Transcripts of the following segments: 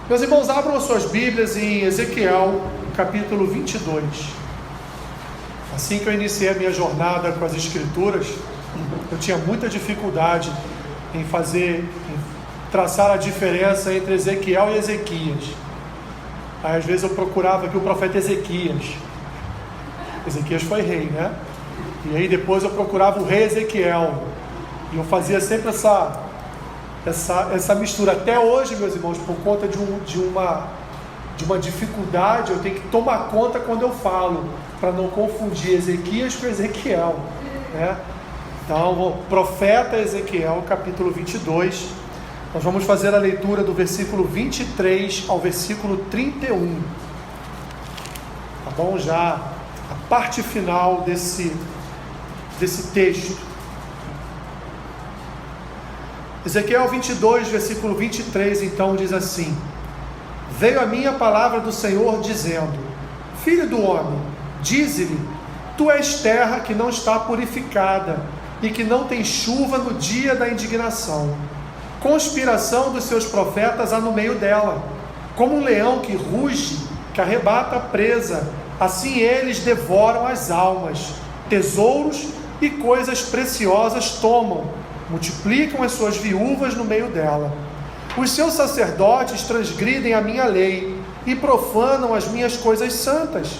Meus irmãos, abram as suas Bíblias em Ezequiel, capítulo 22. Assim que eu iniciei a minha jornada com as Escrituras, eu tinha muita dificuldade em traçar a diferença entre Ezequiel e Ezequias. Aí, às vezes eu procurava aqui o profeta Ezequias. Ezequias foi rei, né? E aí depois eu procurava o rei Ezequiel. E eu fazia sempre essa mistura. Até hoje, meus irmãos, por conta de uma dificuldade, eu tenho que tomar conta quando eu falo, para não confundir Ezequias com Ezequiel, né? Então, o profeta Ezequiel, capítulo 22, nós vamos fazer a leitura do versículo 23 ao versículo 31, tá bom? Já a parte final desse texto. Ezequiel 22, versículo 23, então diz assim: Veio a mim a palavra do Senhor dizendo: Filho do homem, dize-lhe, tu és terra que não está purificada e que não tem chuva no dia da indignação. Conspiração dos seus profetas há no meio dela. Como um leão que ruge, que arrebata a presa, assim eles devoram as almas. Tesouros e coisas preciosas tomam, multiplicam as suas viúvas no meio dela. Os seus sacerdotes transgridem a minha lei e profanam as minhas coisas santas.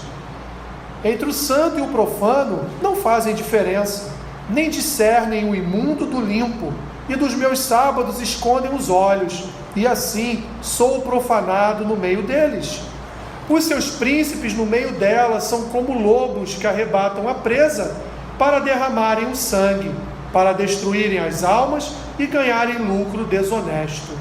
Entre o santo e o profano não fazem diferença, nem discernem o imundo do limpo, e dos meus sábados escondem os olhos, e assim sou profanado no meio deles. Os seus príncipes no meio dela são como lobos que arrebatam a presa para derramarem o sangue, para destruírem as almas e ganharem lucro desonesto.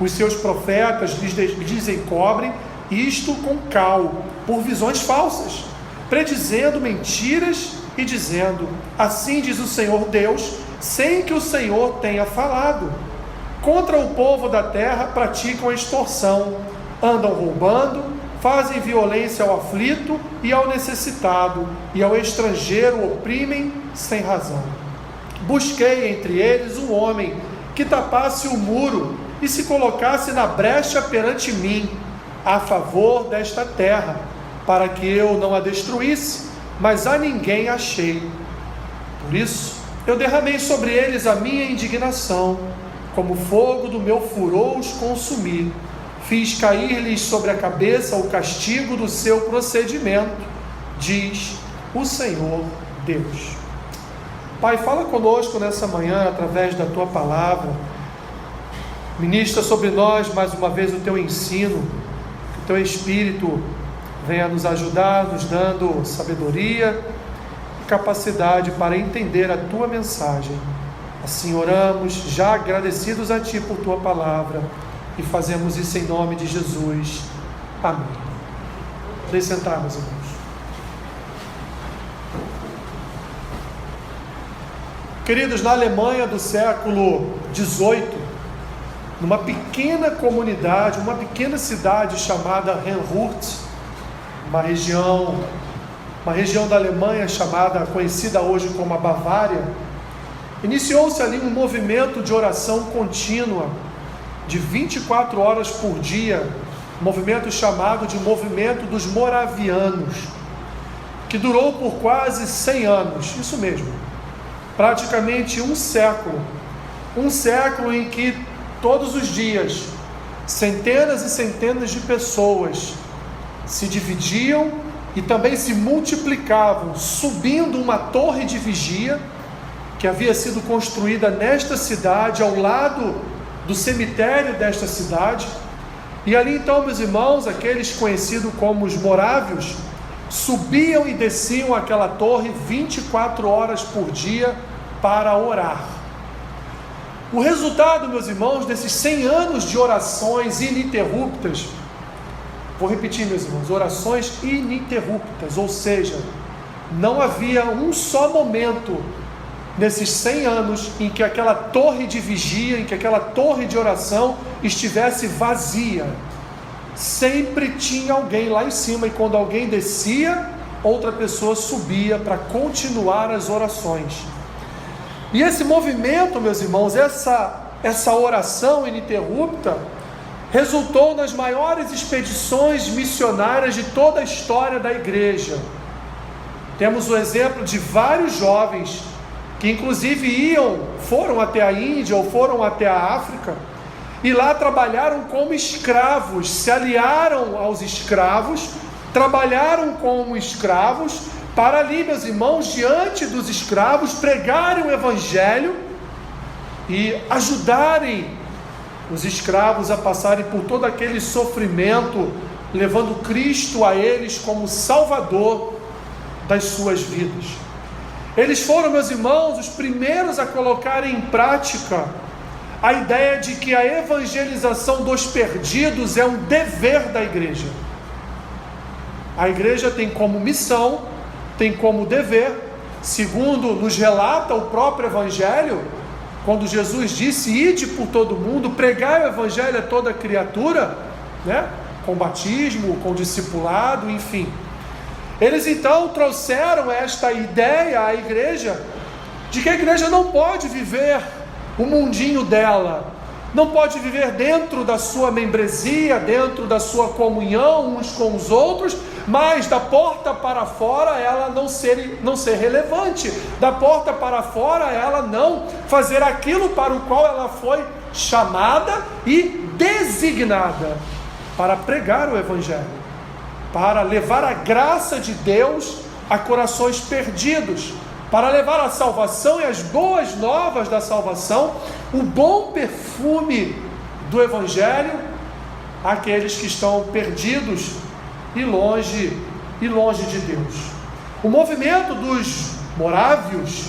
Os seus profetas lhes encobrem isto com cal, por visões falsas, predizendo mentiras e dizendo: assim diz o Senhor Deus, sem que o Senhor tenha falado. Contra o povo da terra praticam a extorsão, andam roubando, fazem violência ao aflito e ao necessitado, e ao estrangeiro oprimem sem razão. Busquei entre eles um homem que tapasse o muro e se colocasse na brecha perante mim, a favor desta terra, para que eu não a destruísse, mas a ninguém achei. Por isso, eu derramei sobre eles a minha indignação, como fogo do meu furor os consumi. Fiz cair-lhes sobre a cabeça o castigo do seu procedimento, diz o Senhor Deus. Pai, fala conosco nessa manhã, através da Tua palavra. Ministra sobre nós, mais uma vez, o Teu ensino. Que o Teu Espírito venha nos ajudar, nos dando sabedoria e capacidade para entender a Tua mensagem. Assim oramos, já agradecidos a Ti por Tua palavra, e fazemos isso em nome de Jesus. Amém. Podem sentar, meus irmãos. Queridos, na Alemanha do século XVIII, numa pequena comunidade, uma pequena cidade chamada Herrnhut, uma região da Alemanha conhecida hoje como a Bavária, iniciou-se ali um movimento de oração contínua, de 24 horas por dia, movimento chamado de Movimento dos Moravianos, que durou por quase 100 anos, isso mesmo, praticamente um século em que todos os dias centenas e centenas de pessoas se dividiam e também se multiplicavam, subindo uma torre de vigia que havia sido construída nesta cidade, ao lado do cemitério desta cidade. E ali então, meus irmãos, aqueles conhecidos como os morávios, subiam e desciam aquela torre 24 horas por dia para orar. O resultado, meus irmãos, desses 100 anos de orações ininterruptas, vou repetir, meus irmãos, orações ininterruptas, ou seja, não havia um só momento nesses 100 anos em que aquela torre de vigia, em que aquela torre de oração estivesse vazia. Sempre tinha alguém lá em cima, e quando alguém descia, outra pessoa subia para continuar as orações. E esse movimento, meus irmãos, essa oração ininterrupta, resultou nas maiores expedições missionárias de toda a história da igreja. Temos o exemplo de vários jovens que inclusive foram até a Índia ou foram até a África, e lá trabalharam como escravos, se aliaram aos escravos, trabalharam como escravos, para ali, meus irmãos, diante dos escravos, pregarem o Evangelho e ajudarem os escravos a passarem por todo aquele sofrimento, levando Cristo a eles como Salvador das suas vidas. Eles foram, meus irmãos, os primeiros a colocarem em prática a ideia de que a evangelização dos perdidos é um dever da igreja. A igreja tem como missão, tem como dever, segundo nos relata o próprio Evangelho, quando Jesus disse: ide por todo mundo, pregai o Evangelho a toda criatura, né? Com batismo, com discipulado, enfim. Eles então trouxeram esta ideia à igreja, de que a igreja não pode viver o mundinho dela, não pode viver dentro da sua membresia, dentro da sua comunhão uns com os outros, mas da porta para fora ela não ser relevante, da porta para fora ela não fazer aquilo para o qual ela foi chamada e designada, para pregar o Evangelho, para levar a graça de Deus a corações perdidos, para levar a salvação e as boas novas da salvação, o bom perfume do Evangelho àqueles que estão perdidos e longe de Deus. O movimento dos morávios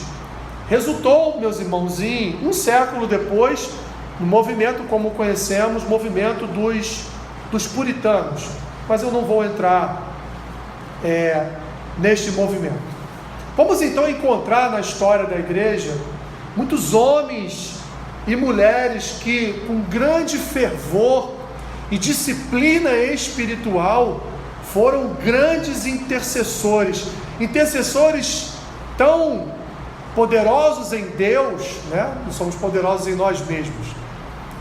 resultou, meus irmãos, em um século depois, no movimento como conhecemos, movimento dos puritanos. Mas eu não vou entrar neste movimento. Vamos então encontrar na história da igreja muitos homens e mulheres que, com grande fervor e disciplina espiritual, foram grandes intercessores tão poderosos em Deus, né? Não somos poderosos em nós mesmos,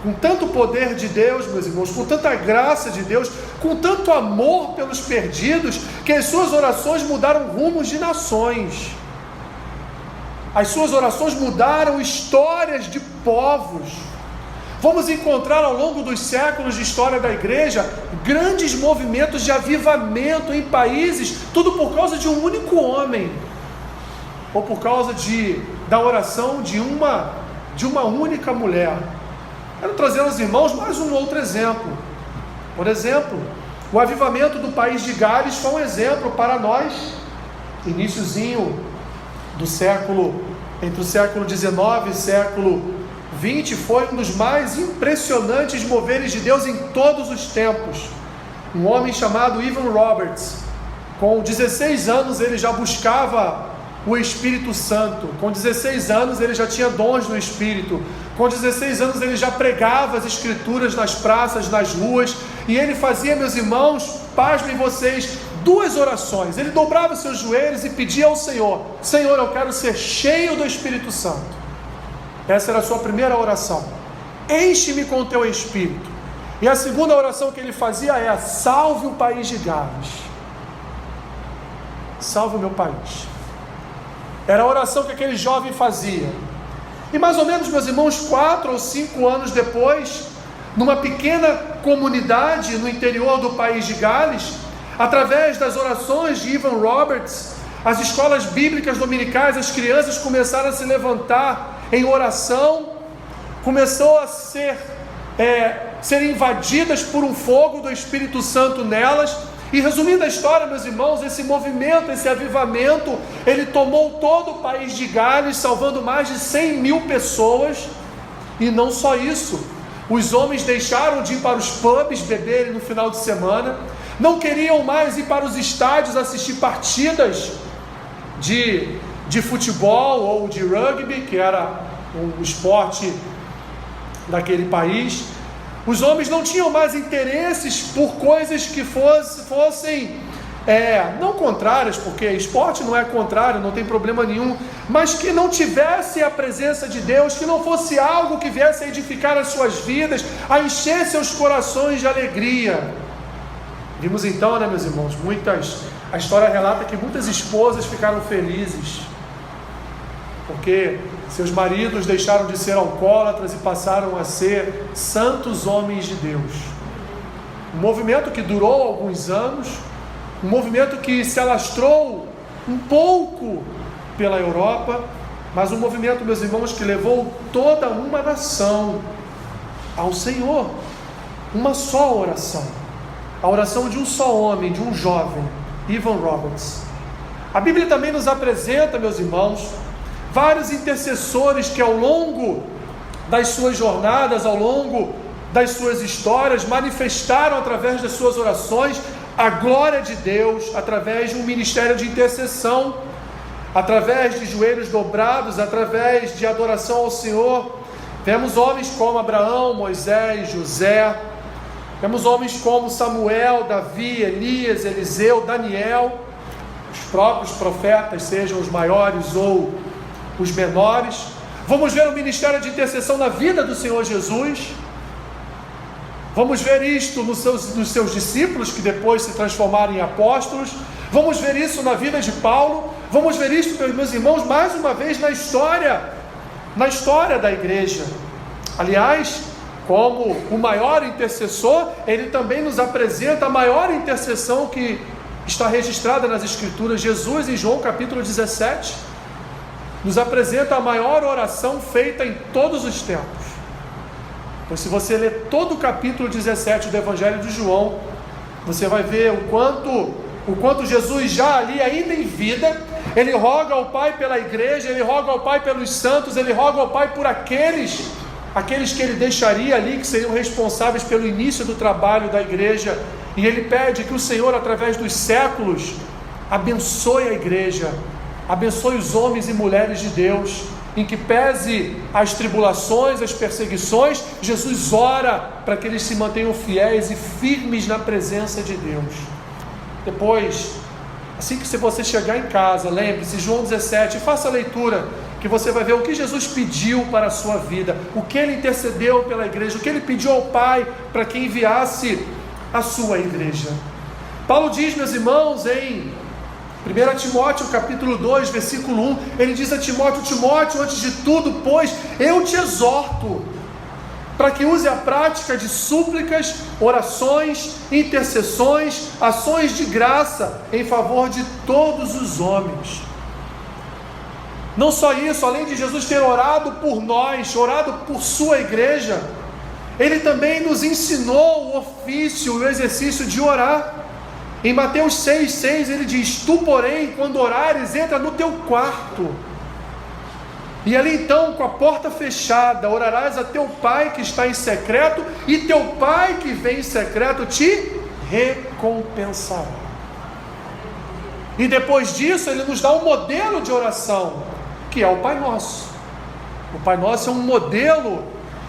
com tanto poder de Deus, meus irmãos, com tanta graça de Deus, com tanto amor pelos perdidos, que as suas orações mudaram rumos de nações. As suas orações mudaram histórias de povos. Vamos encontrar ao longo dos séculos de história da igreja grandes movimentos de avivamento em países, tudo por causa de um único homem, ou por causa da oração de uma única mulher. Quero trazer aos irmãos mais um outro exemplo. Por exemplo, o avivamento do país de Gales foi um exemplo para nós. Iniciozinho do século, entre o século XIX e século XX, foi um dos mais impressionantes moveres de Deus em todos os tempos. Um homem chamado Evan Roberts, com 16 anos ele já buscava o Espírito Santo, com 16 anos ele já tinha dons do Espírito, com 16 anos ele já pregava as Escrituras nas praças, nas ruas, e ele fazia, meus irmãos, pasmem vocês, 2 orações. Ele dobrava seus joelhos e pedia ao Senhor: Senhor, eu quero ser cheio do Espírito Santo. Essa era a sua primeira oração: enche-me com o teu Espírito. E a segunda oração que ele fazia é: salve o país de Gales, salve o meu país. Era a oração que aquele jovem fazia. E mais ou menos, meus irmãos, 4 ou 5 anos depois, numa pequena comunidade no interior do país de Gales, através das orações de Evan Roberts, as escolas bíblicas dominicais, as crianças começaram a se levantar em oração, começou a ser invadidas por um fogo do Espírito Santo nelas. E resumindo a história, meus irmãos, esse movimento, esse avivamento, ele tomou todo o país de Gales, salvando mais de 100 mil pessoas. E não só isso, os homens deixaram de ir para os pubs beberem no final de semana, não queriam mais ir para os estádios assistir partidas de futebol ou de rugby, que era um esporte daquele país. Os homens não tinham mais interesses por coisas que fossem não contrárias, porque esporte não é contrário, não tem problema nenhum, mas que não tivesse a presença de Deus, que não fosse algo que viesse a edificar as suas vidas, a encher seus corações de alegria. Vimos então, meus irmãos, a história relata que muitas esposas ficaram felizes, porque seus maridos deixaram de ser alcoólatras e passaram a ser santos homens de Deus. Um movimento que durou alguns anos, um movimento que se alastrou um pouco pela Europa, mas um movimento, meus irmãos, que levou toda uma nação ao Senhor. Uma só oração, a oração de um só homem, de um jovem, Evan Roberts. A Bíblia também nos apresenta, meus irmãos, vários intercessores que ao longo das suas jornadas, ao longo das suas histórias, manifestaram através das suas orações a glória de Deus, através de um ministério de intercessão, através de joelhos dobrados, através de adoração ao Senhor. Vemos homens como Abraão, Moisés, José, vemos homens como Samuel, Davi, Elias, Eliseu, Daniel, os próprios profetas, sejam os maiores ou os menores. Vamos ver o ministério de intercessão na vida do Senhor Jesus. Vamos ver isto nos seus discípulos, que depois se transformaram em apóstolos. Vamos ver isso na vida de Paulo. Vamos ver isso, meus irmãos, mais uma vez na história da igreja. Aliás, como o maior intercessor, ele também nos apresenta a maior intercessão que está registrada nas Escrituras. Jesus, em João capítulo 17, nos apresenta a maior oração feita em todos os tempos. Então, se você ler todo o capítulo 17 do Evangelho de João, você vai ver o quanto Jesus já ali, ainda em vida, ele roga ao Pai pela igreja, ele roga ao Pai pelos santos, ele roga ao Pai por aqueles que ele deixaria ali, que seriam responsáveis pelo início do trabalho da igreja, e ele pede que o Senhor, através dos séculos, abençoe a igreja, abençoe os homens e mulheres de Deus, em que pese as tribulações, as perseguições, Jesus ora para que eles se mantenham fiéis e firmes na presença de Deus. Depois, assim que você chegar em casa, lembre-se, João 17, faça a leitura, que você vai ver o que Jesus pediu para a sua vida, o que ele intercedeu pela igreja, o que ele pediu ao Pai para que enviasse a sua igreja. Paulo diz, meus irmãos, em 1 Timóteo capítulo 2, versículo 1, ele diz a Timóteo: Timóteo, antes de tudo, pois, eu te exorto, para que use a prática de súplicas, orações, intercessões, ações de graça, em favor de todos os homens. Não só isso, além de Jesus ter orado por nós, orado por sua igreja, ele também nos ensinou o ofício, o exercício de orar. Em Mateus 6,6 ele diz: tu, porém, quando orares, entra no teu quarto, e ali então, com a porta fechada, orarás a teu Pai que está em secreto, e teu Pai que vem em secreto te recompensará. E depois disso ele nos dá um modelo de oração, que é o Pai Nosso. O Pai Nosso é um modelo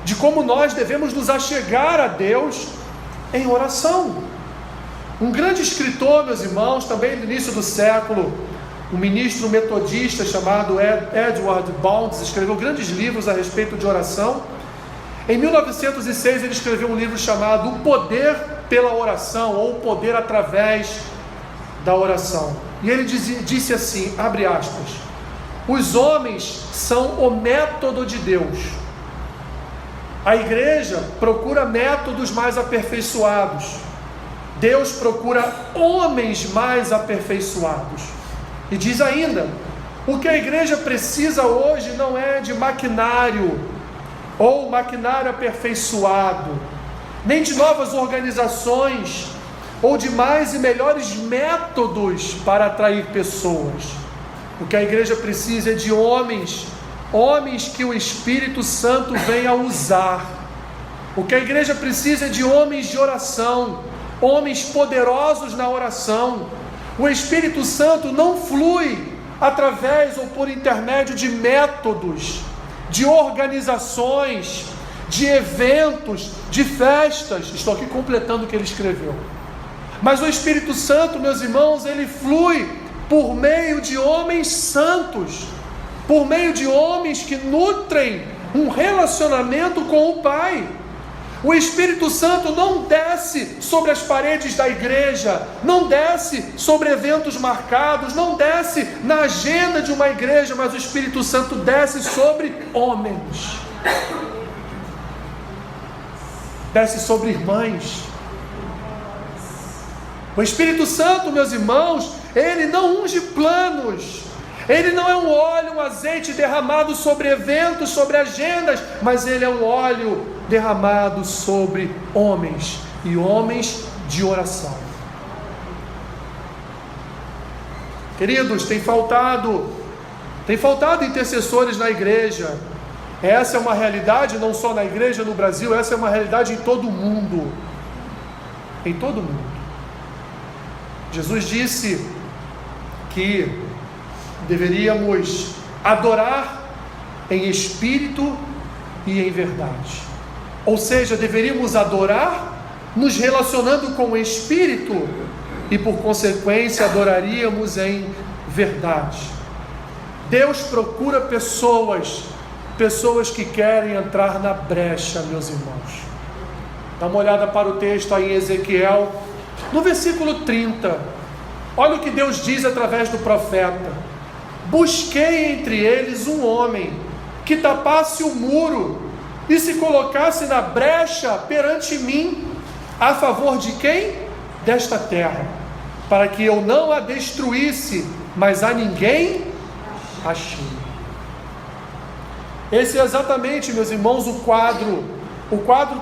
de como nós devemos nos achegar a Deus em oração. Um grande escritor, meus irmãos, também do início do século, um ministro metodista chamado Edward Bounds, escreveu grandes livros a respeito de oração. Em 1906 ele escreveu um livro chamado O Poder pela Oração, ou O Poder através da Oração. E ele disse assim, abre aspas: os homens são o método de Deus. A igreja procura métodos mais aperfeiçoados. Deus procura homens mais aperfeiçoados. E diz ainda: o que a igreja precisa hoje não é de maquinário, ou maquinário aperfeiçoado, nem de novas organizações, ou de mais e melhores métodos para atrair pessoas. O que a igreja precisa é de homens que o Espírito Santo venha usar. O que a igreja precisa é de homens de oração, homens poderosos na oração. O Espírito Santo não flui através ou por intermédio de métodos, de organizações, de eventos, de festas. Estou aqui completando o que ele escreveu. Mas o Espírito Santo, meus irmãos, ele flui por meio de homens santos, por meio de homens que nutrem um relacionamento com o Pai. O Espírito Santo não desce sobre as paredes da igreja, não desce sobre eventos marcados, não desce na agenda de uma igreja, mas o Espírito Santo desce sobre homens, desce sobre irmãs. O Espírito Santo, meus irmãos, ele não unge planos, ele não é um óleo, um azeite derramado sobre eventos, sobre agendas, mas ele é um óleo derramado sobre homens, e homens de oração. Queridos, tem faltado intercessores na igreja. Essa é uma realidade não só na igreja no Brasil, essa é uma realidade em todo o mundo. Em todo o mundo. Jesus disse que deveríamos adorar em espírito e em verdade. Ou seja, deveríamos adorar nos relacionando com o espírito e por consequência adoraríamos em verdade. Deus procura pessoas que querem entrar na brecha, meus irmãos. Dá uma olhada para o texto aí em Ezequiel, no versículo 30. Olha o que Deus diz através do profeta: busquei entre eles um homem que tapasse o muro e se colocasse na brecha perante mim, a favor de quem? Desta terra, para que eu não a destruísse, mas a ninguém achei. Esse é exatamente, meus irmãos, o quadro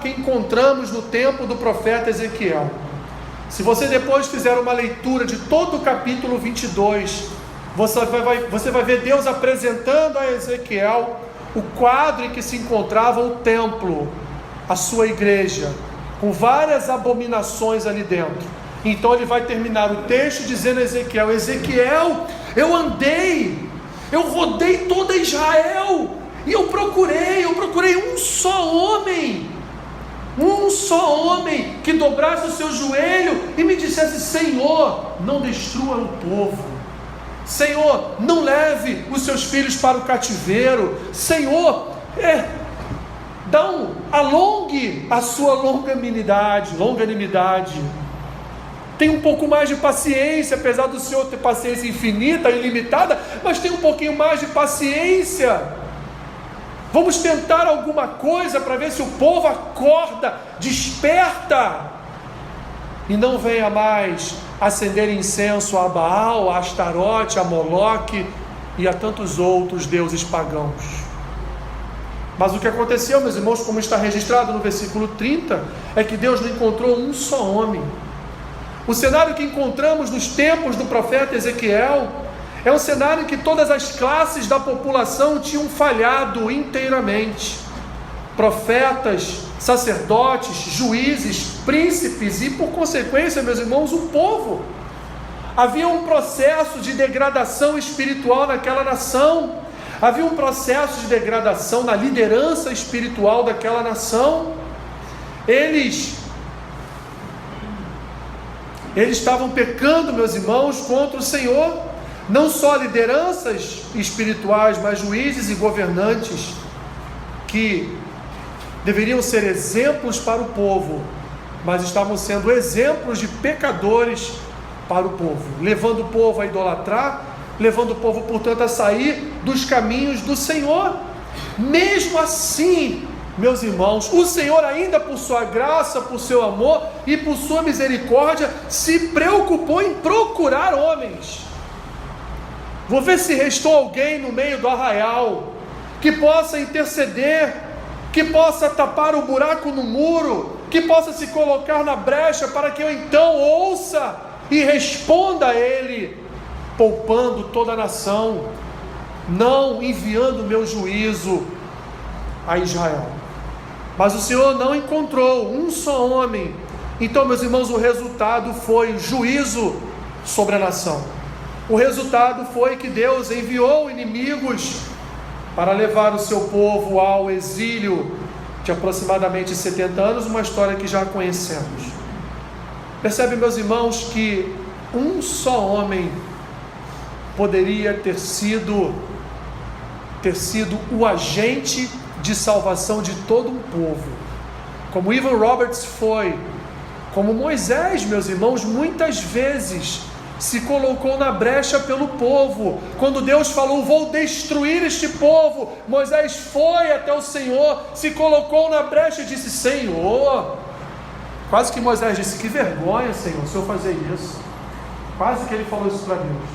que encontramos no tempo do profeta Ezequiel. Se você depois fizer uma leitura de todo o capítulo 22, você vai ver Deus apresentando a Ezequiel o quadro em que se encontrava o templo, a sua igreja, com várias abominações ali dentro. Então ele vai terminar o texto dizendo a Ezequiel: Ezequiel, eu rodei toda Israel, e eu procurei um só homem que dobrasse o seu joelho e me dissesse: Senhor, não destrua o povo, Senhor, não leve os seus filhos para o cativeiro, Senhor, alongue a sua longanimidade, tem um pouco mais de paciência, apesar do Senhor ter paciência infinita, ilimitada, mas tem um pouquinho mais de paciência. Vamos tentar alguma coisa para ver se o povo acorda, desperta, e não venha mais acender incenso a Baal, a Astarote, a Moloque e a tantos outros deuses pagãos. Mas o que aconteceu, meus irmãos, como está registrado no versículo 30, é que Deus não encontrou um só homem. O cenário que encontramos nos tempos do profeta Ezequiel é um cenário em que todas as classes da população tinham falhado inteiramente. Profetas, sacerdotes, juízes, príncipes e, por consequência, meus irmãos, o povo. Havia um processo de degradação espiritual naquela nação. Havia um processo de degradação na liderança espiritual daquela nação. Eles estavam pecando, meus irmãos, contra o Senhor. Não só lideranças espirituais, mas juízes e governantes que deveriam ser exemplos para o povo, mas estavam sendo exemplos de pecadores para o povo, levando o povo a idolatrar, levando o povo, portanto, a sair dos caminhos do Senhor. Mesmo assim, meus irmãos, o Senhor, ainda por sua graça, por seu amor e por sua misericórdia, se preocupou em procurar homens. Vou ver se restou alguém no meio do arraial que possa interceder, que possa tapar o buraco no muro, que possa se colocar na brecha para que eu então ouça e responda a ele, poupando toda a nação, não enviando meu juízo a Israel. Mas o Senhor não encontrou um só homem. Então, meus irmãos, o resultado foi juízo sobre a nação. O resultado foi que Deus enviou inimigos para levar o seu povo ao exílio de aproximadamente 70 anos, uma história que já conhecemos. Percebe, meus irmãos, que um só homem poderia ter sido o agente de salvação de todo um povo, como Evan Roberts foi, como Moisés, meus irmãos, muitas vezes se colocou na brecha pelo povo. Quando Deus falou, vou destruir este povo, Moisés foi até o Senhor, se colocou na brecha e disse, Senhor, quase que Moisés disse, que vergonha, Senhor, o Senhor fazer isso. Quase que ele falou isso para Deus,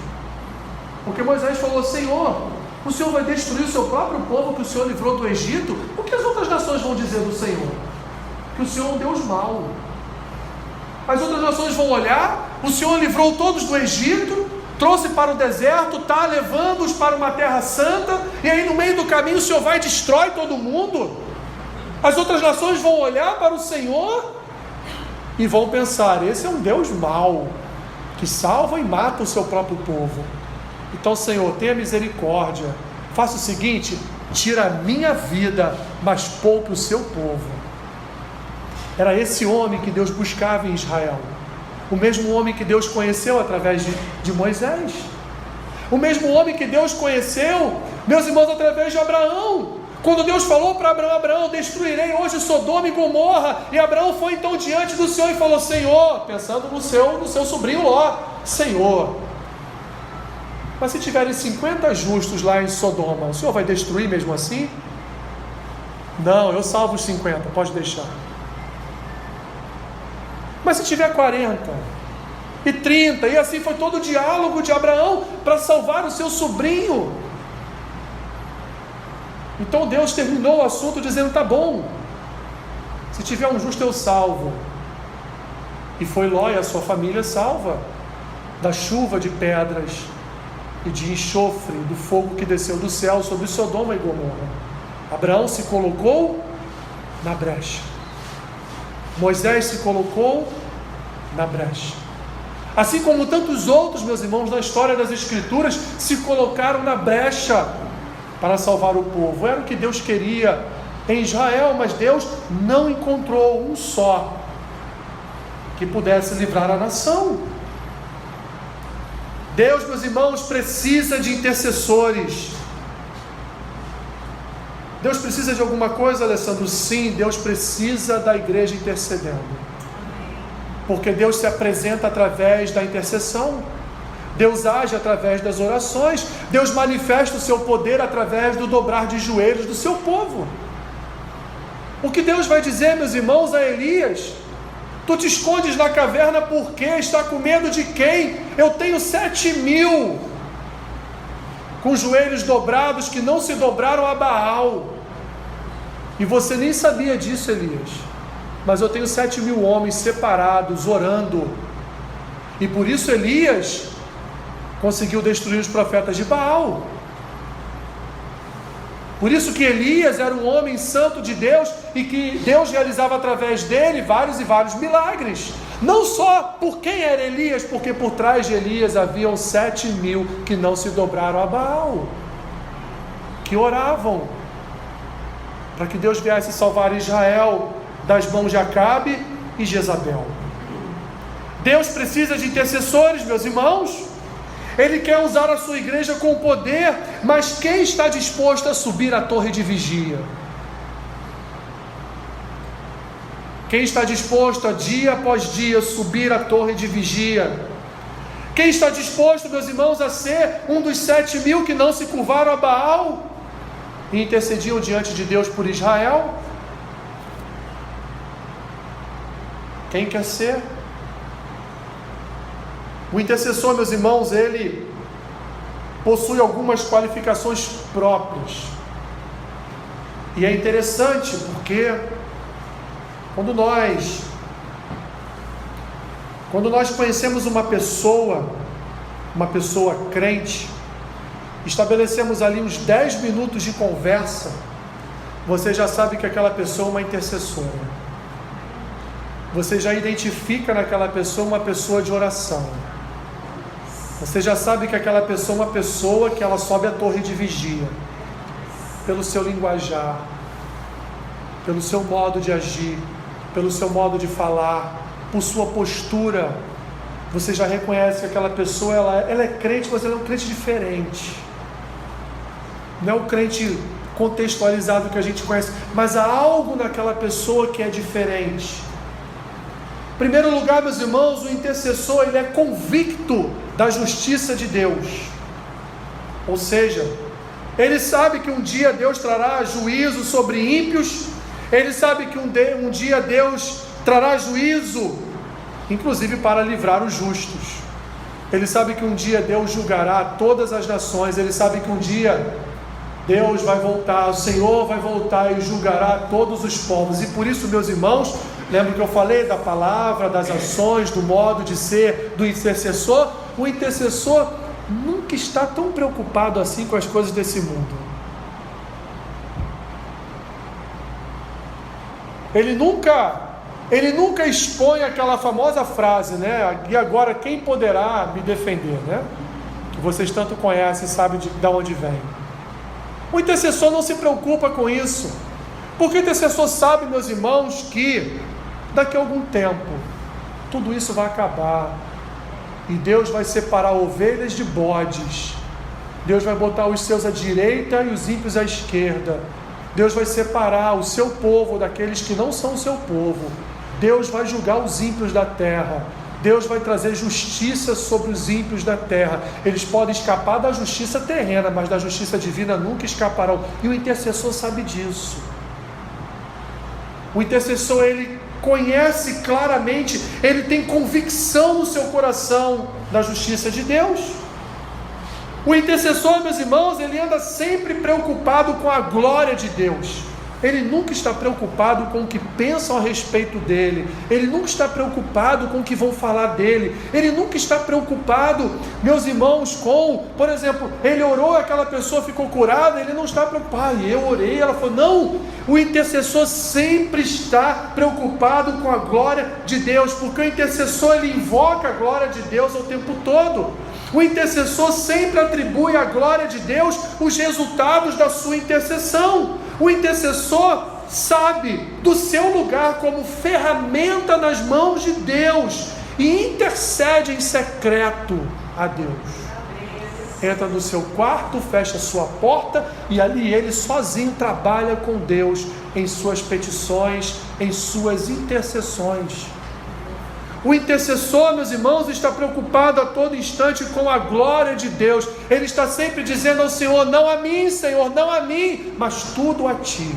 porque Moisés falou, Senhor, o Senhor vai destruir o seu próprio povo que o Senhor livrou do Egito? O que as outras nações vão dizer do Senhor? Que o Senhor é um Deus mau. As outras nações vão olhar, o Senhor livrou todos do Egito, trouxe para o deserto, está levando-os para uma terra santa, e aí no meio do caminho o Senhor vai e destrói todo mundo. As outras nações vão olhar para o Senhor e vão pensar, esse é um Deus mau, que salva e mata o seu próprio povo. Então, Senhor, tenha misericórdia, faça o seguinte, tira a minha vida, mas poupe o seu povo. Era esse homem que Deus buscava em Israel, o mesmo homem que Deus conheceu através de Moisés, o mesmo homem que Deus conheceu, meus irmãos, através de Abraão. Quando Deus falou para Abraão, Abraão, destruirei hoje Sodoma e Gomorra, e Abraão foi então diante do Senhor e falou, Senhor, pensando no seu sobrinho Ló, Senhor, mas se tiverem 50 justos lá em Sodoma, o Senhor vai destruir mesmo assim? Não, eu salvo os 50, pode deixar. Mas se tiver 40 e 30, e assim foi todo o diálogo de Abraão para salvar o seu sobrinho. Então Deus terminou o assunto dizendo, tá bom, se tiver um justo eu salvo. E foi Ló e a sua família salva da chuva de pedras e de enxofre, do fogo que desceu do céu sobre Sodoma e Gomorra. Abraão se colocou na brecha, Moisés se colocou na brecha, assim como tantos outros, meus irmãos, na história das Escrituras se colocaram na brecha para salvar o povo. Era o que Deus queria em Israel, mas Deus não encontrou um só que pudesse livrar a nação. Deus, meus irmãos, precisa de intercessores. Deus precisa de alguma coisa, Alessandro? Sim, Deus precisa da igreja intercedendo, porque Deus se apresenta através da intercessão, Deus age através das orações, Deus manifesta o seu poder através do dobrar de joelhos do seu povo. O que Deus vai dizer, meus irmãos, a Elias? Tu te escondes na caverna por quê? Está com medo de quem? Eu tenho 7.000 com joelhos dobrados que não se dobraram a Baal, e você nem sabia disso, Elias, mas eu tenho 7.000 homens separados, orando, e por isso Elias conseguiu destruir os profetas de Baal. Por isso que Elias era um homem santo de Deus, e que Deus realizava através dele vários e vários milagres. Não só por quem era Elias, porque por trás de Elias haviam 7.000 que não se dobraram a Baal, que oravam para que Deus viesse salvar Israel das mãos de Acabe e Jezabel. Deus precisa de intercessores, meus irmãos. Ele quer usar a sua igreja com poder, mas quem está disposto a subir a torre de vigia? Quem está disposto a dia após dia subir a torre de vigia? Quem está disposto, meus irmãos, a ser um dos 7.000 que não se curvaram a Baal e intercediam diante de Deus por Israel? Quem quer ser? O intercessor, meus irmãos, ele possui algumas qualificações próprias. E é interessante porque quando nós conhecemos uma pessoa crente, estabelecemos ali uns 10 minutos de conversa, você já sabe que aquela pessoa é uma intercessora. Você já identifica naquela pessoa uma pessoa de oração. Você já sabe que aquela pessoa é uma pessoa que ela sobe a torre de vigia, pelo seu linguajar, pelo seu modo de agir, pelo seu modo de falar, por sua postura, você já reconhece que aquela pessoa, ela é crente, mas ela é um crente diferente. Não é o crente contextualizado que a gente conhece, mas há algo naquela pessoa que é diferente. Em primeiro lugar, meus irmãos, o intercessor, ele é convicto da justiça de Deus. Ou seja, ele sabe que um dia Deus trará juízo sobre ímpios, ele sabe que um dia Deus trará juízo, inclusive para livrar os justos. Ele sabe que um dia Deus julgará todas as nações, ele sabe que um dia Deus vai voltar, o Senhor vai voltar e julgará todos os povos. E por isso, meus irmãos, lembra que eu falei da palavra, das ações, do modo de ser do intercessor? O intercessor nunca está tão preocupado assim com as coisas desse mundo. Ele nunca expõe aquela famosa frase, né? E agora quem poderá me defender, né? Que vocês tanto conhecem e sabem de onde vem. O intercessor não se preocupa com isso, porque o intercessor sabe, meus irmãos, que daqui a algum tempo tudo isso vai acabar e Deus vai separar ovelhas de bodes. Deus vai botar os seus à direita e os ímpios à esquerda. Deus vai separar o seu povo daqueles que não são o seu povo. Deus vai julgar os ímpios da terra. Deus vai trazer justiça sobre os ímpios da terra. Eles podem escapar da justiça terrena, mas da justiça divina nunca escaparão. E o intercessor sabe disso. O intercessor, ele conhece claramente, ele tem convicção no seu coração da justiça de Deus. O intercessor, meus irmãos, ele anda sempre preocupado com a glória de Deus. Ele nunca está preocupado com o que pensam a respeito dele. Ele nunca está preocupado com o que vão falar dele. Ele nunca está preocupado, meus irmãos, com, por exemplo, ele orou, aquela pessoa ficou curada, ele não está preocupado. Eu orei, ela falou, não. O intercessor sempre está preocupado com a glória de Deus, porque o intercessor, ele invoca a glória de Deus o tempo todo. O intercessor sempre atribui à glória de Deus os resultados da sua intercessão. O intercessor sabe do seu lugar como ferramenta nas mãos de Deus e intercede em secreto a Deus. Entra no seu quarto, fecha a sua porta e ali ele sozinho trabalha com Deus em suas petições, em suas intercessões. O intercessor, meus irmãos, está preocupado a todo instante com a glória de Deus. Ele está sempre dizendo ao Senhor, não a mim, Senhor, não a mim, mas tudo a Ti.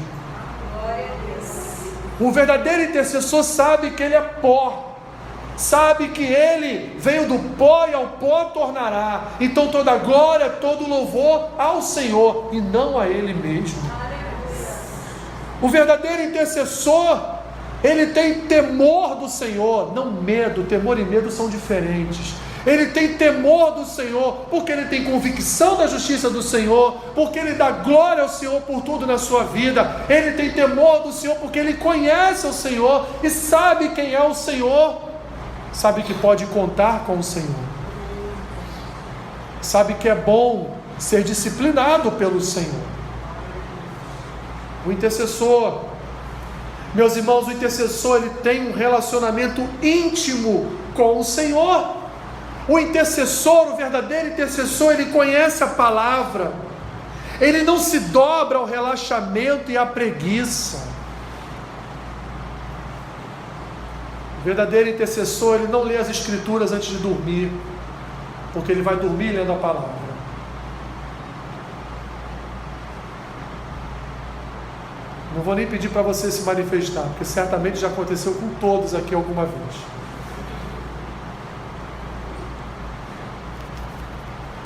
Glória a Deus. O verdadeiro intercessor sabe que ele é pó, sabe que ele veio do pó e ao pó tornará. Então toda glória, todo louvor ao Senhor e não a ele mesmo. O verdadeiro intercessor, ele tem temor do Senhor, não medo. Temor e medo são diferentes. Ele tem temor do Senhor, porque ele tem convicção da justiça do Senhor, porque ele dá glória ao Senhor por tudo na sua vida. Ele tem temor do Senhor, porque ele conhece o Senhor e sabe quem é o Senhor, sabe que pode contar com o Senhor, sabe que é bom ser disciplinado pelo Senhor. O intercessor, meus irmãos, o intercessor, ele tem um relacionamento íntimo com o Senhor. O intercessor, o verdadeiro intercessor, ele conhece a palavra. Ele não se dobra ao relaxamento e à preguiça. O verdadeiro intercessor, ele não lê as escrituras antes de dormir, porque ele vai dormir lendo a palavra. Não vou nem pedir para você se manifestar, porque certamente já aconteceu com todos aqui alguma vez.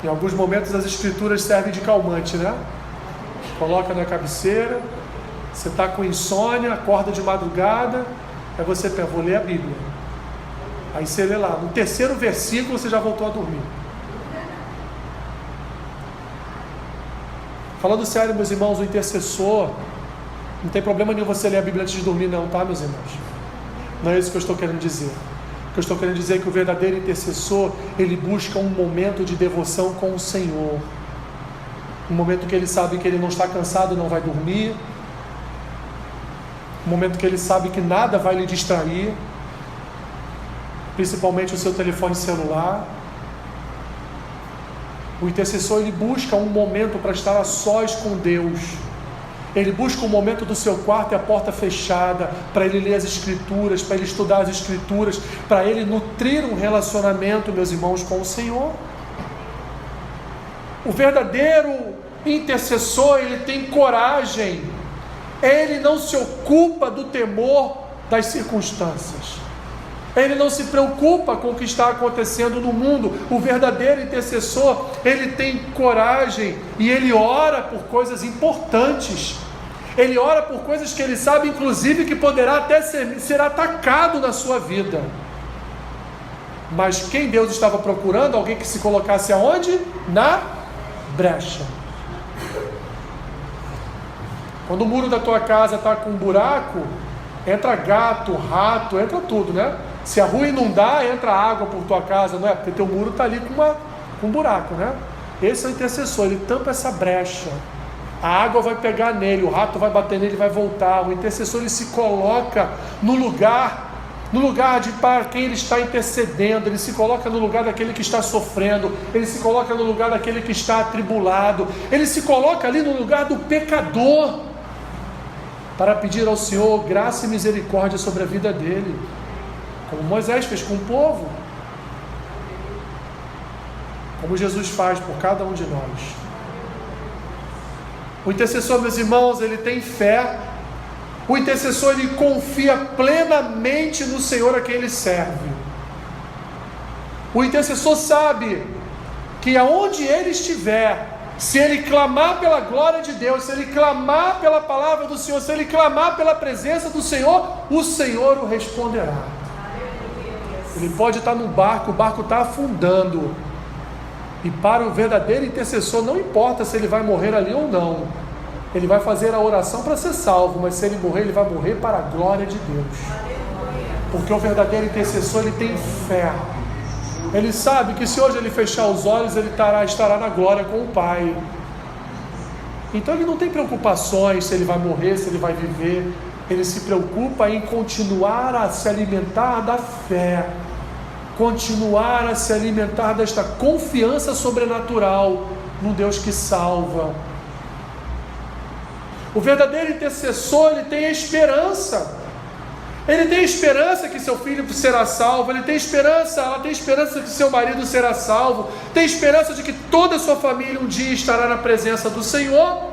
Em alguns momentos as escrituras servem de calmante, né? Coloca na cabeceira, você está com insônia, acorda de madrugada, aí você pensa, vou ler a Bíblia. Aí você lê lá, no terceiro versículo você já voltou a dormir. Falando sério, meus irmãos, o intercessor, não tem problema nenhum você ler a Bíblia antes de dormir não, tá, meus irmãos? Não é isso que eu estou querendo dizer. O que eu estou querendo dizer é que o verdadeiro intercessor, ele busca um momento de devoção com o Senhor. Um momento que ele sabe que ele não está cansado, não vai dormir. Um momento que ele sabe que nada vai lhe distrair. principalmente o seu telefone celular. O intercessor, ele busca um momento para estar a sós com Deus. Ele busca um momento do seu quarto e a porta fechada, para ele ler as Escrituras, para ele estudar as Escrituras, para ele nutrir um relacionamento, meus irmãos, com o Senhor. O verdadeiro intercessor, ele tem coragem. Ele não se ocupa do temor das circunstâncias. Ele não se preocupa com o que está acontecendo no mundo. O verdadeiro intercessor, ele tem coragem e ele ora por coisas importantes. Ele ora por coisas que ele sabe, inclusive, que poderá até ser atacado na sua vida. Mas quem Deus estava procurando? Alguém que se colocasse aonde? Na brecha. Quando o muro da tua casa está com um buraco, entra gato, rato, entra tudo, né? Se a rua inundar, entra água por tua casa, não é? Porque teu muro está ali com um buraco, né? Esse é o intercessor, ele tampa essa brecha. A água vai pegar nele, o rato vai bater nele e vai voltar. O intercessor, ele se coloca no lugar de para quem ele está intercedendo. Ele se coloca no lugar daquele que está sofrendo. Ele se coloca no lugar daquele que está atribulado. Ele se coloca ali no lugar do pecador, para pedir ao Senhor graça e misericórdia sobre a vida dele, como Moisés fez com o povo, como Jesus faz por cada um de nós. O intercessor, meus irmãos, ele tem fé. O intercessor, ele confia plenamente no Senhor a quem ele serve. O intercessor sabe que aonde ele estiver, se ele clamar pela glória de Deus, se ele clamar pela palavra do Senhor, se ele clamar pela presença do Senhor, o Senhor o responderá. Ele pode estar no barco, o barco está afundando, e para o verdadeiro intercessor não importa se ele vai morrer ali ou não. Ele vai fazer a oração para ser salvo, mas se ele morrer, ele vai morrer para a glória de Deus. Porque o verdadeiro intercessor, ele tem fé. Ele sabe que se hoje ele fechar os olhos, ele estará na glória com o Pai. Então ele não tem preocupações se ele vai morrer, se ele vai viver. Ele se preocupa em continuar a se alimentar da fé, continuar a se alimentar desta confiança sobrenatural no Deus que salva. O verdadeiro intercessor, ele tem a esperança. Ele tem esperança que seu filho será salvo. Ela tem esperança que seu marido será salvo. Tem esperança de que toda a sua família um dia estará na presença do Senhor.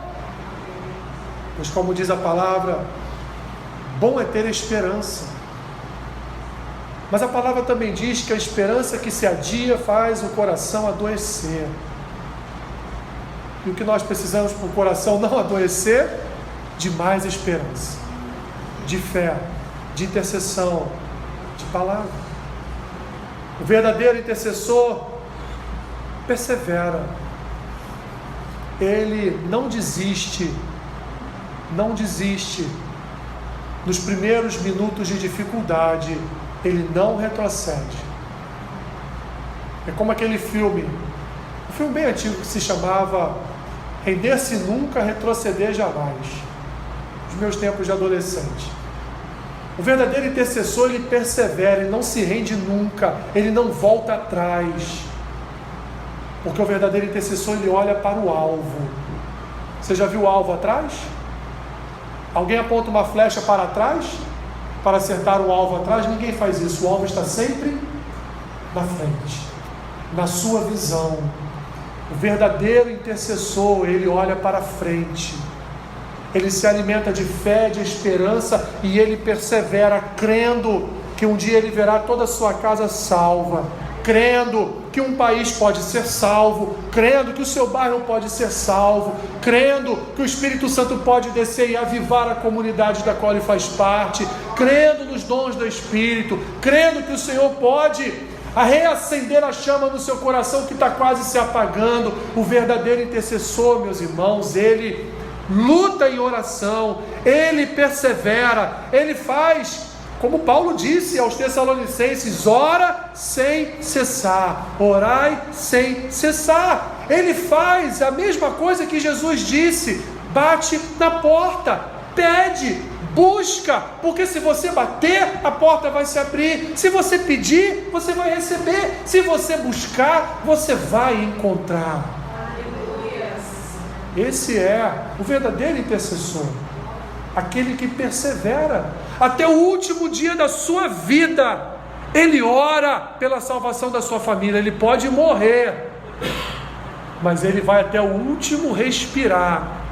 Mas como diz a palavra, bom é ter esperança. Mas a palavra também diz que a esperança que se adia faz o coração adoecer. E o que nós precisamos para o coração não adoecer? De mais esperança, de fé, de intercessão, de palavra. O verdadeiro intercessor persevera. Ele não desiste. Nos primeiros minutos de dificuldade, ele não retrocede. É como aquele filme, um filme bem antigo que se chamava Render-se Nunca, Retroceder Jamais. Os meus tempos de adolescente. O verdadeiro intercessor, ele persevera, ele não se rende nunca, ele não volta atrás. Porque o verdadeiro intercessor, ele olha para o alvo. Você já viu o alvo atrás? Alguém aponta uma flecha para trás? Para acertar o alvo atrás? Ninguém faz isso. O alvo está sempre na frente, na sua visão. O verdadeiro intercessor, ele olha para frente. Ele se alimenta de fé, de esperança, e ele persevera, crendo que um dia ele verá toda a sua casa salva, crendo que um país pode ser salvo, crendo que o seu bairro pode ser salvo, crendo que o Espírito Santo pode descer e avivar a comunidade da qual ele faz parte, crendo nos dons do Espírito, crendo que o Senhor pode reacender a chama no seu coração que está quase se apagando. O verdadeiro intercessor, meus irmãos, ele luta em oração, ele persevera, ele faz, como Paulo disse aos Tessalonicenses, ora sem cessar, orai sem cessar. Ele faz a mesma coisa que Jesus disse: bate na porta, pede, Busca, porque se você bater, a porta vai se abrir. Se você pedir, você vai receber. Se você buscar, você vai encontrar. Esse é o verdadeiro intercessor, aquele que persevera até o último dia da sua vida. Ele ora pela salvação da sua família. Ele pode morrer, mas ele vai até o último respirar.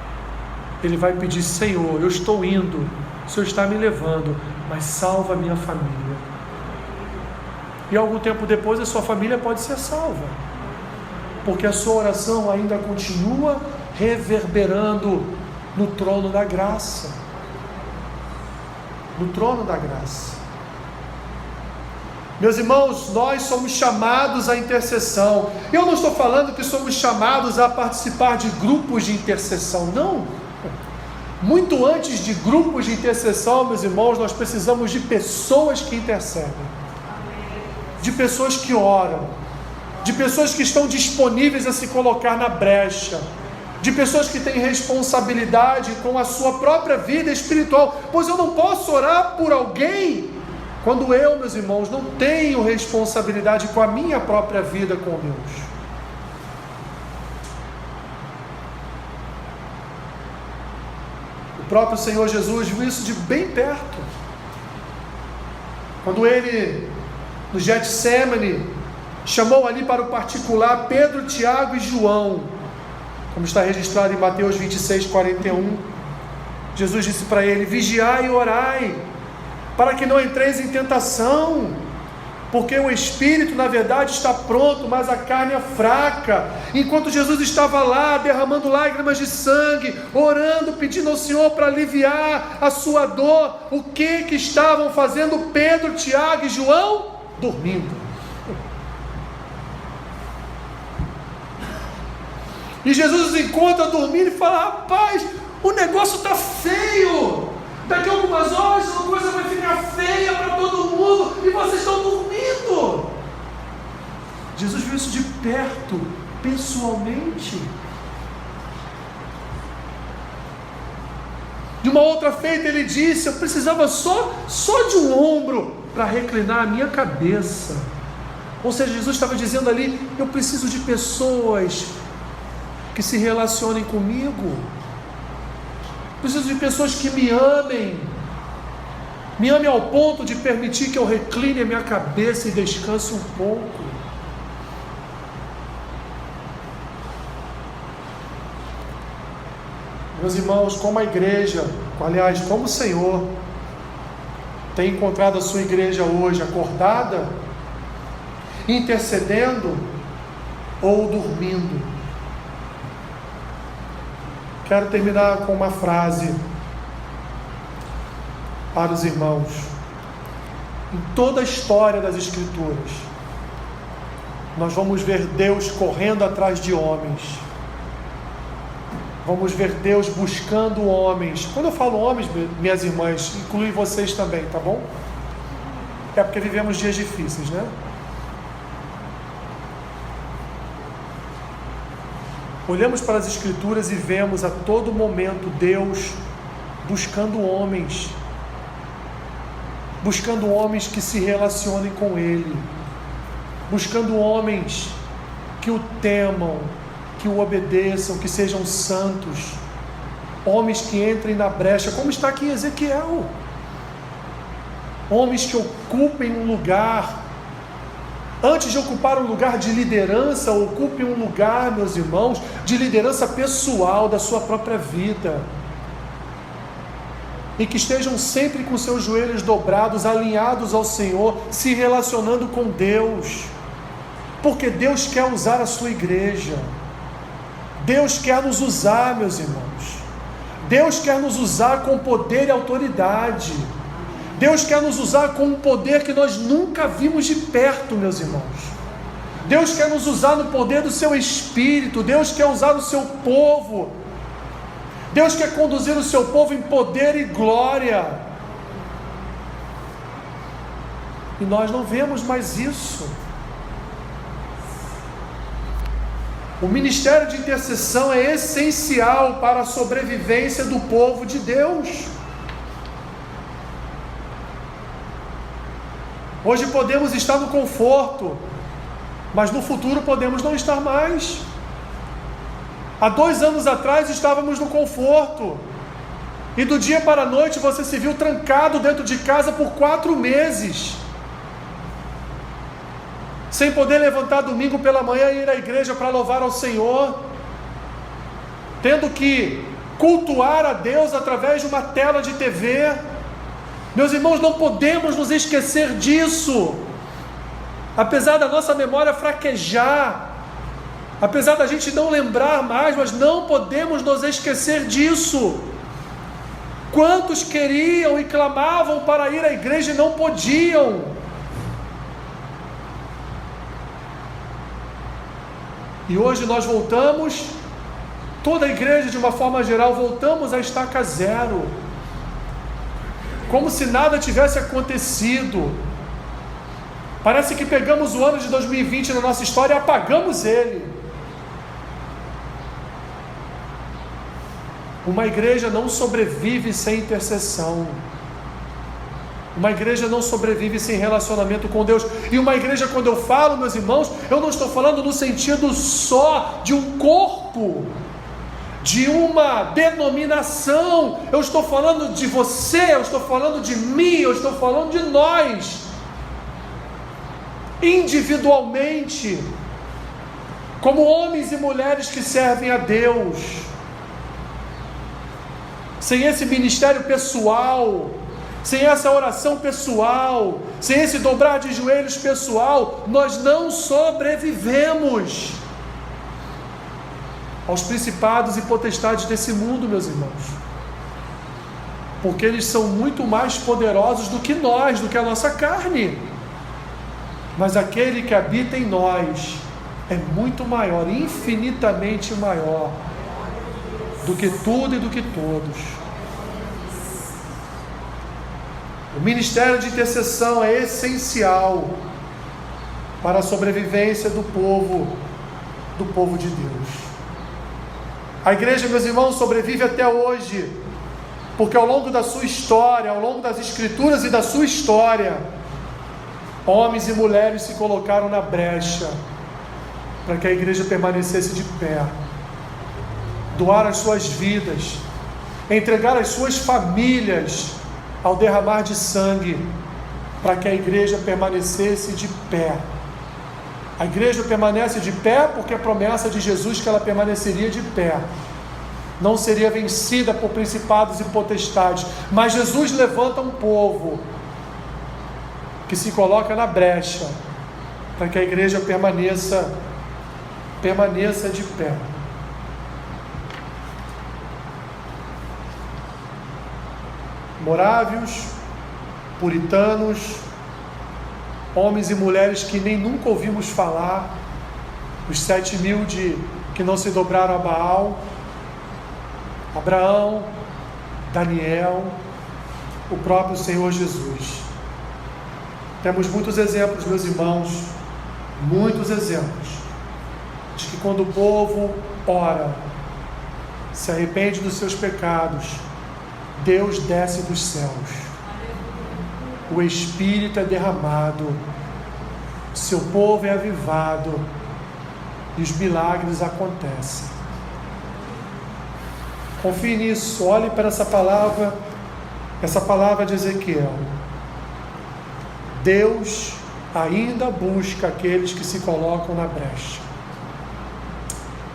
Ele vai pedir: Senhor, eu estou indo, o Senhor está me levando, mas salva a minha família. E algum tempo depois a sua família pode ser salva, porque a sua oração ainda continua reverberando no trono da graça. No trono da graça. Meus irmãos, nós somos chamados à intercessão. Eu não estou falando que somos chamados a participar de grupos de intercessão, não. Muito antes de grupos de intercessão, meus irmãos, nós precisamos de pessoas que intercedem, de pessoas que oram, de pessoas que estão disponíveis a se colocar na brecha, de pessoas que têm responsabilidade com a sua própria vida espiritual, pois eu não posso orar por alguém quando eu, meus irmãos, não tenho responsabilidade com a minha própria vida com Deus. O próprio Senhor Jesus viu isso de bem perto, quando ele, no Getsêmani, chamou ali para o particular Pedro, Tiago e João, como está registrado em Mateus 26, 41. Jesus disse para ele: vigiai e orai, para que não entreis em tentação, porque o espírito na verdade está pronto, mas a carne é fraca. Enquanto Jesus estava lá derramando lágrimas de sangue, orando, pedindo ao Senhor para aliviar a sua dor, o que estavam fazendo Pedro, Tiago e João? Dormindo. E Jesus os encontra dormindo e fala: rapaz, o negócio está feio, daqui a algumas horas a coisa vai ficar feia para todo mundo e vocês estão dormindo. Jesus viu isso de perto, pessoalmente. De uma outra feita ele disse: eu precisava só de um ombro para reclinar a minha cabeça. Ou seja, Jesus estava dizendo ali: eu preciso de pessoas que se relacionem comigo, preciso de pessoas que me amem ao ponto de permitir que eu recline a minha cabeça e descanse um pouco. Meus irmãos, como a igreja, aliás, como o Senhor tem encontrado a sua igreja hoje acordada, intercedendo ou dormindo? Quero terminar com uma frase para os irmãos. Em toda a história das Escrituras, nós vamos ver Deus correndo atrás de homens. Vamos ver Deus buscando homens. Quando eu falo homens, minhas irmãs, inclui vocês também, tá bom? É porque vivemos dias difíceis, né? Olhamos para as Escrituras e vemos a todo momento Deus buscando homens que se relacionem com Ele, buscando homens que o temam, que o obedeçam, que sejam santos, homens que entrem na brecha, como está aqui em Ezequiel, homens que ocupem um lugar. Antes de ocupar um lugar de liderança, ocupe um lugar, meus irmãos, de liderança pessoal da sua própria vida. E que estejam sempre com seus joelhos dobrados, alinhados ao Senhor, se relacionando com Deus. Porque Deus quer usar a sua igreja. Deus quer nos usar, meus irmãos. Deus quer nos usar com poder e autoridade. Deus quer nos usar com um poder que nós nunca vimos de perto, meus irmãos. Deus quer nos usar no poder do seu Espírito. Deus quer usar o seu povo. Deus quer conduzir o seu povo em poder e glória. E nós não vemos mais isso. O ministério de intercessão é essencial para a sobrevivência do povo de Deus. Hoje podemos estar no conforto, mas no futuro podemos não estar mais. Há 2 anos atrás estávamos no conforto, e do dia para a noite você se viu trancado dentro de casa por 4 meses, sem poder levantar domingo pela manhã e ir à igreja para louvar ao Senhor, tendo que cultuar a Deus através de uma tela de TV. Meus irmãos, não podemos nos esquecer disso. Apesar da nossa memória fraquejar, apesar da gente não lembrar mais, mas não podemos nos esquecer disso. Quantos queriam e clamavam para ir à igreja e não podiam? E hoje nós voltamos, toda a igreja de uma forma geral, voltamos à estaca zero, como se nada tivesse acontecido. Parece que pegamos o ano de 2020 na nossa história e apagamos ele. Uma igreja não sobrevive sem intercessão. Uma igreja não sobrevive sem relacionamento com Deus. E uma igreja, quando eu falo, meus irmãos, eu não estou falando no sentido só de um corpo, de uma denominação. Eu estou falando de você, eu estou falando de mim, eu estou falando de nós, individualmente, como homens e mulheres que servem a Deus. Sem esse ministério pessoal, sem essa oração pessoal, sem esse dobrar de joelhos pessoal, nós não sobrevivemos aos principados e potestades desse mundo, meus irmãos, porque eles são muito mais poderosos do que nós, do que a nossa carne. Mas aquele que habita em nós é muito maior, infinitamente maior do que tudo e do que todos. O ministério de intercessão é essencial para a sobrevivência do povo de Deus. A igreja, meus irmãos, sobrevive até hoje, porque ao longo da sua história, ao longo das escrituras e da sua história, homens e mulheres se colocaram na brecha para que a igreja permanecesse de pé, doar as suas vidas, entregar as suas famílias ao derramar de sangue, para que a igreja permanecesse de pé. A igreja permanece de pé porque a promessa de Jesus que ela permaneceria de pé, não seria vencida por principados e potestades. Mas Jesus levanta um povo que se coloca na brecha para que a igreja permaneça de pé. Morávios, puritanos, homens e mulheres que nem nunca ouvimos falar, os 7.000 que não se dobraram a Baal, Abraão, Daniel, o próprio Senhor Jesus. Temos muitos exemplos, meus irmãos, muitos exemplos, de que quando o povo ora, se arrepende dos seus pecados, Deus desce dos céus, o Espírito é derramado, seu povo é avivado e os milagres acontecem. Confie nisso, olhe para essa palavra de Ezequiel. Deus ainda busca aqueles que se colocam na brecha.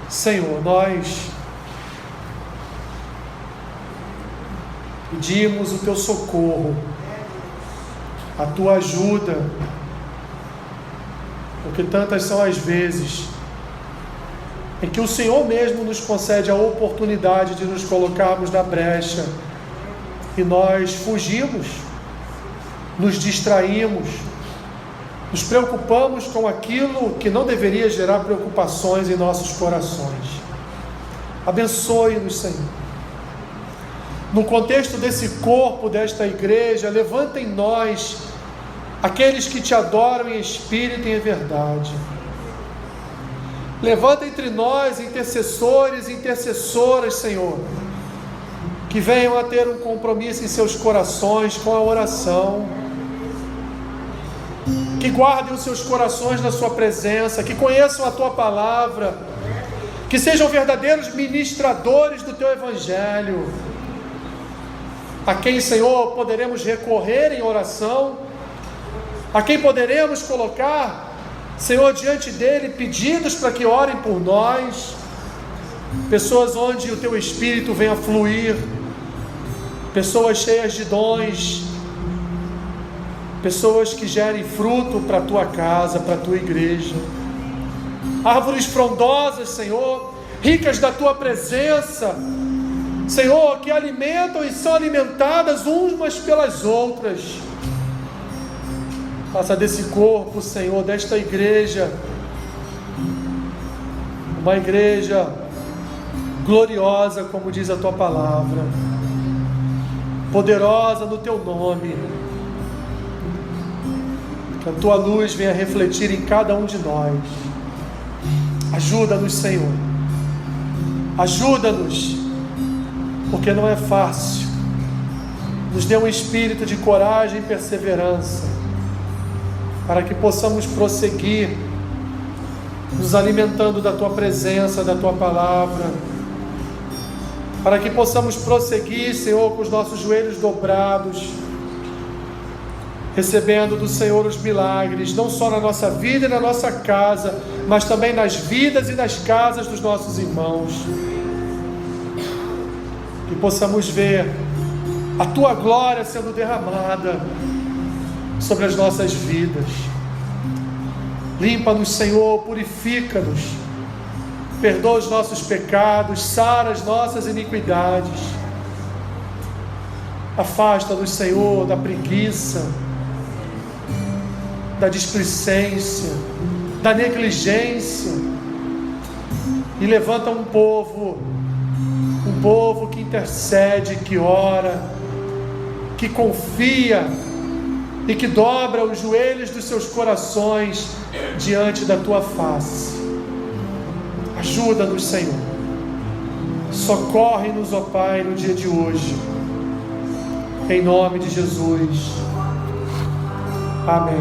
Senhor, nós pedimos o teu socorro, a tua ajuda, porque tantas são as vezes em que o Senhor mesmo nos concede a oportunidade de nos colocarmos na brecha e nós fugimos, nos distraímos, nos preocupamos com aquilo que não deveria gerar preocupações em nossos corações. Abençoe-nos, Senhor. No contexto desse corpo, desta igreja, levanta em nós aqueles que te adoram em espírito e em verdade. Levanta entre nós intercessores e intercessoras, Senhor, que venham a ter um compromisso em seus corações com a oração. que guardem os seus corações na sua presença, que conheçam a tua palavra, que sejam verdadeiros ministradores do teu evangelho, a quem, Senhor, poderemos recorrer em oração, a quem poderemos colocar, Senhor, diante dele pedidos para que orem por nós, pessoas onde o teu Espírito venha fluir, pessoas cheias de dons, pessoas que gerem fruto para a tua casa, para a tua igreja, árvores frondosas, Senhor, ricas da tua presença, Senhor, que alimentam e são alimentadas umas pelas outras. Faça desse corpo, Senhor, desta igreja, uma igreja gloriosa, como diz a tua palavra, poderosa no teu nome, que a tua luz venha refletir em cada um de nós. Ajuda-nos, Senhor, ajuda-nos, porque não é fácil. Nos dê um espírito de coragem e perseverança, para que possamos prosseguir, nos alimentando da tua presença, da tua palavra, para que possamos prosseguir, Senhor, com os nossos joelhos dobrados, recebendo do Senhor os milagres, não só na nossa vida e na nossa casa, mas também nas vidas e nas casas dos nossos irmãos. Que possamos ver a tua glória sendo derramada sobre as nossas vidas. Limpa-nos, Senhor, purifica-nos, perdoa os nossos pecados, sara as nossas iniquidades. Afasta-nos, Senhor, da preguiça, da displicência, da negligência, e levanta um povo que intercede, que ora, que confia e que dobra os joelhos dos seus corações diante da tua face. Ajuda-nos, Senhor, socorre-nos, ó Pai, no dia de hoje, em nome de Jesus, amém.